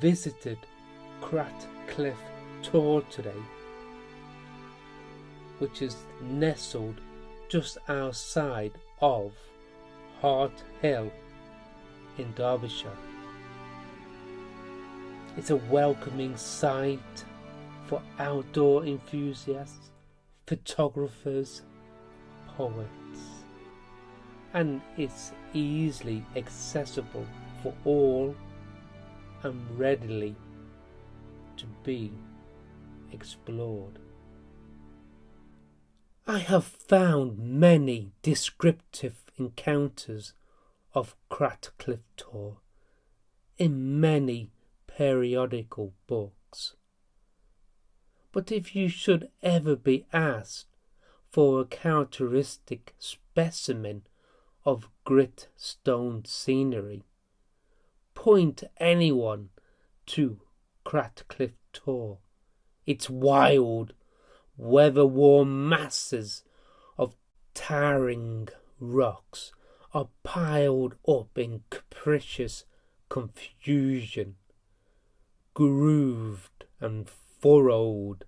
visited Cratcliff Tor today, which is nestled just outside of Harthill in Derbyshire. It's a welcoming sight for outdoor enthusiasts, photographers, poets, and it's easily accessible for all and readily to be explored. I have found many descriptive encounters of Cratcliff Tor in many periodical books. But if you should ever be asked for a characteristic specimen of grit stone scenery, point anyone to Cratcliff Tor. Its wild, weather-worn masses of towering rocks are piled up in capricious confusion, grooved and furrowed.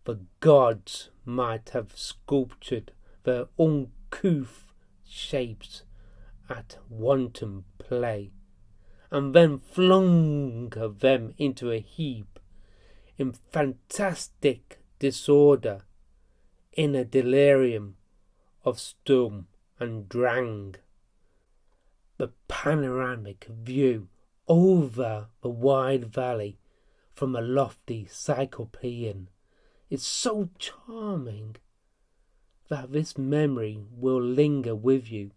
The gods might have sculptured their uncouth shapes at wanton play, and then flung them into a heap in fantastic disorder in a delirium of Sturm and Drang. The panoramic view over the wide valley from a lofty Cyclopean is so charming that this memory will linger with you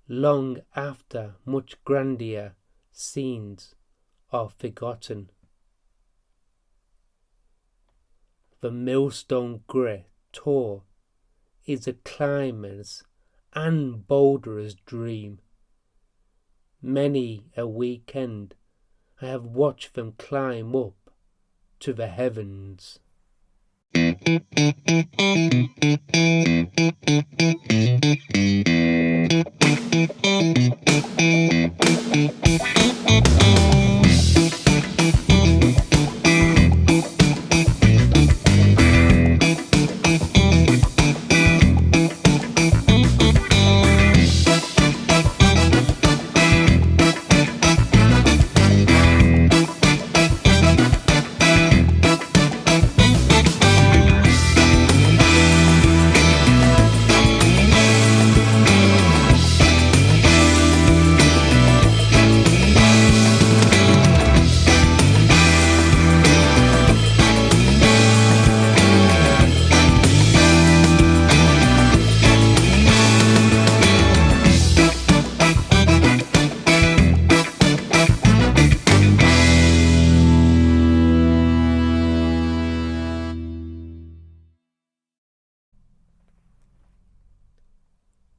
long after much grandeur scenes are forgotten. The Millstone Grit Tor is a climber's and boulderer's dream. Many a weekend I have watched them climb up to the heavens.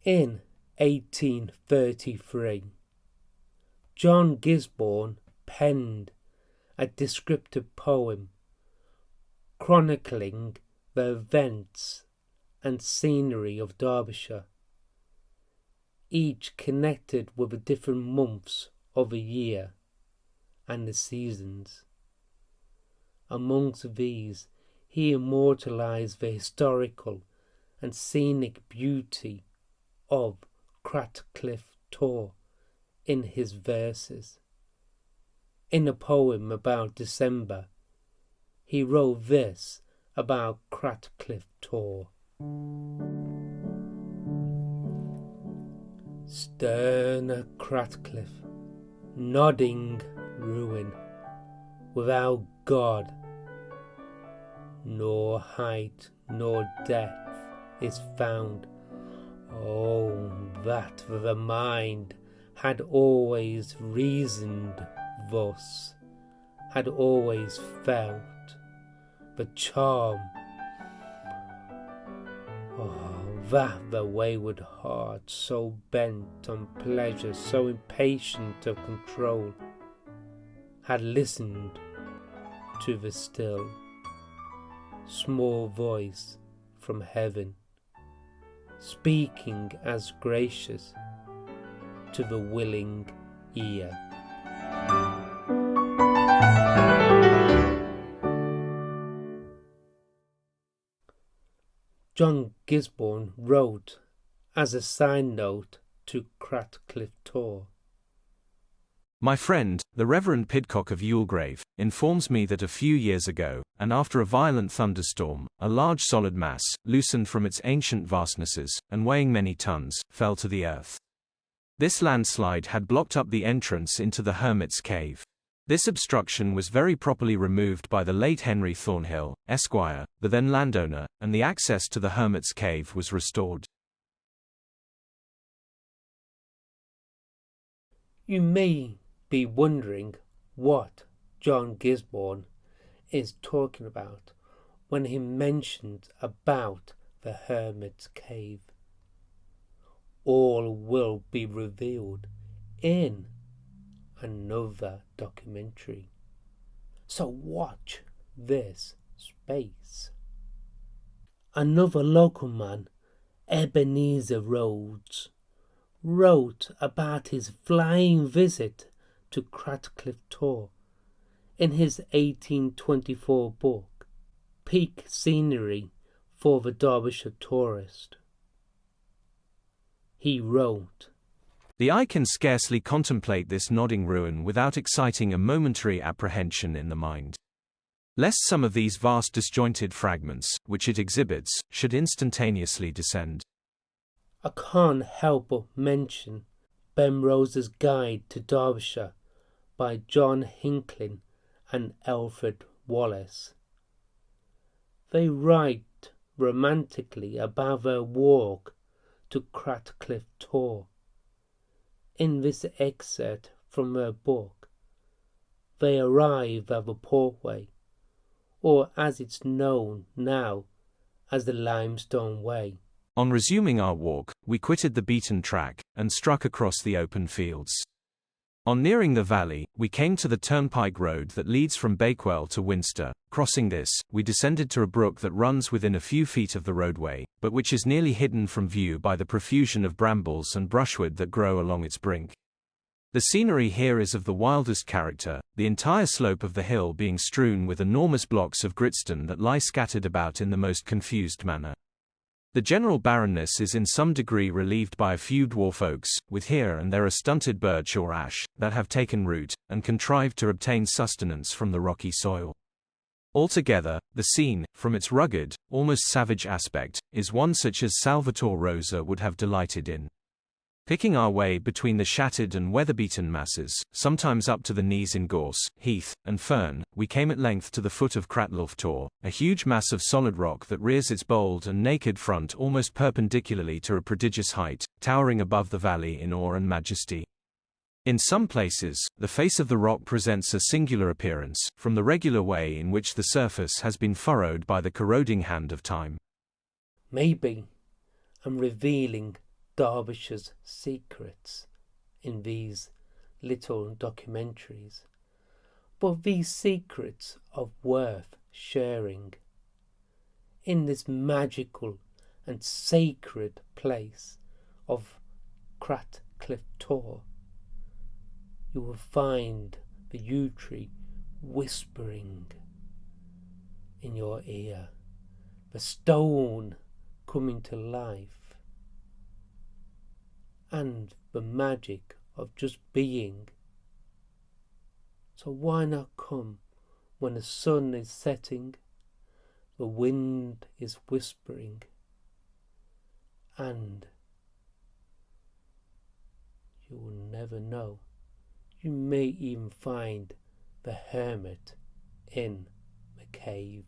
In 1833, John Gisborne penned a descriptive poem chronicling the events and scenery of Derbyshire, each connected with the different months of the year and the seasons. Amongst these, he immortalised the historical and scenic beauty of Cratcliff Tor in his verses. In a poem about December, he wrote this about Cratcliff Tor. Stern at Cratcliff, nodding ruin, without God, nor height nor depth is found. Oh, that the mind had always reasoned thus, had always felt the charm. Oh, that the wayward heart, so bent on pleasure, so impatient of control, had listened to the still, small voice from heaven, speaking as gracious to the willing ear. John Gisborne wrote as a side note to Cratcliffe Tor. My friend, the Reverend Pidcock of Yulegrave, informs me that a few years ago, and after a violent thunderstorm, a large solid mass, loosened from its ancient vastnesses, and weighing many tons, fell to the earth. This landslide had blocked up the entrance into the Hermit's Cave. This obstruction was very properly removed by the late Henry Thornhill, Esquire, the then landowner, and the access to the Hermit's Cave was restored. You may be wondering what John Gisborne is talking about when he mentions about the Hermit's Cave. All will be revealed in another documentary, so watch this space. Another local man, Ebenezer Rhodes, wrote about his flying visit to Cratcliffe Tor in his 1824 book, Peak Scenery for the Derbyshire Tourist. He wrote, The eye can scarcely contemplate this nodding ruin without exciting a momentary apprehension in the mind, lest some of these vast disjointed fragments, which it exhibits, should instantaneously descend. I can't help but mention Bemrose's Guide to Derbyshire by John Hinklin and Alfred Wallace. They write romantically about their walk to Cratcliffe Tor. In this excerpt from their book, they arrive at the portway, or as it's known now as the Limestone Way. On resuming our walk, we quitted the beaten track, and struck across the open fields. On nearing the valley, we came to the turnpike road that leads from Bakewell to Winster. Crossing this, we descended to a brook that runs within a few feet of the roadway, but which is nearly hidden from view by the profusion of brambles and brushwood that grow along its brink. The scenery here is of the wildest character, the entire slope of the hill being strewn with enormous blocks of gritstone that lie scattered about in the most confused manner. The general barrenness is in some degree relieved by a few dwarf oaks, with here and there a stunted birch or ash, that have taken root, and contrived to obtain sustenance from the rocky soil. Altogether, the scene, from its rugged, almost savage aspect, is one such as Salvator Rosa would have delighted in. Picking our way between the shattered and weather-beaten masses, sometimes up to the knees in gorse, heath, and fern, we came at length to the foot of Cratcliffe Tor, a huge mass of solid rock that rears its bold and naked front almost perpendicularly to a prodigious height, towering above the valley in awe and majesty. In some places, the face of the rock presents a singular appearance, from the regular way in which the surface has been furrowed by the corroding hand of time. Maybe I'm revealing Derbyshire's secrets in these little documentaries, but these secrets are worth sharing. In this magical and sacred place of Cratcliffe Tor, you will find the yew tree whispering in your ear, the stone coming to life, and the magic of just being. So why not come when the sun is setting, the wind is whispering, and you will never know. You may even find the hermit in the cave.